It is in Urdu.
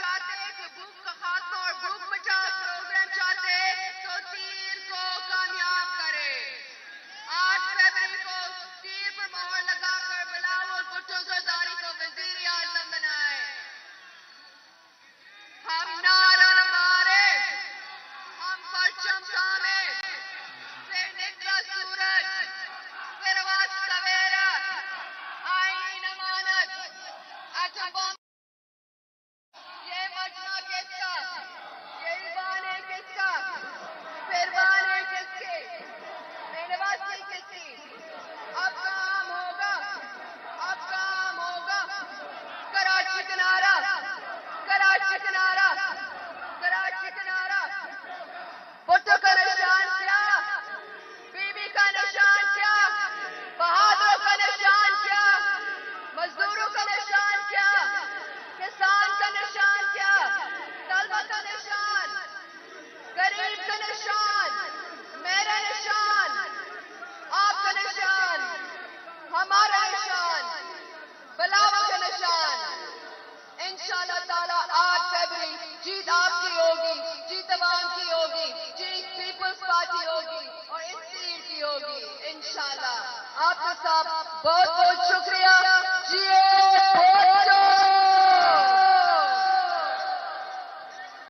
چاہتے کہ بھوک کا خاتمہ اور بھوک مٹاؤ پروگرام چاہتے تو تیر کو کامیاب کرے. 8 فروری کو تیر پر مہر لگا کر بلاول بھٹو زرداری کو وزیر اعظم بنائے. ہم نعرہ نہ مارے، ہم پرچم تھامے، پھر نکلا سورج، پھر آواز سویرا، آئین امانت، ایٹم بم. یہ مجمع کس کا؟ یہ ایوانے کس کا؟ پھر بانے کس کے؟ یونیورسٹی کس کی؟ اب کام ہوگا، اب کام ہوگا. کراچی کنارہ، کراچی کنارہ، کراچی کنارہ. بھٹو کا نشان کیا؟ بی بی کا نشان کیا؟ بہادروں کا نشان کیا؟ مزدوروں کا نشان کیا؟ کسان کا نشان کیا؟ طلبہ کا نشان، غریب کا نشان، میرا نشان، آپ کا نشان، ہمارا نشان، بلاول کا نشان. انشاءاللہ تعالیٰ 8 فروری جیت آپ کی ہوگی، جیت عوام کی ہوگی، جیت پیپلز پارٹی ہوگی اور اس تیر کی ہوگی انشاءاللہ. آپ کا سب بہت بہت شکریہ. جیت بھٹو.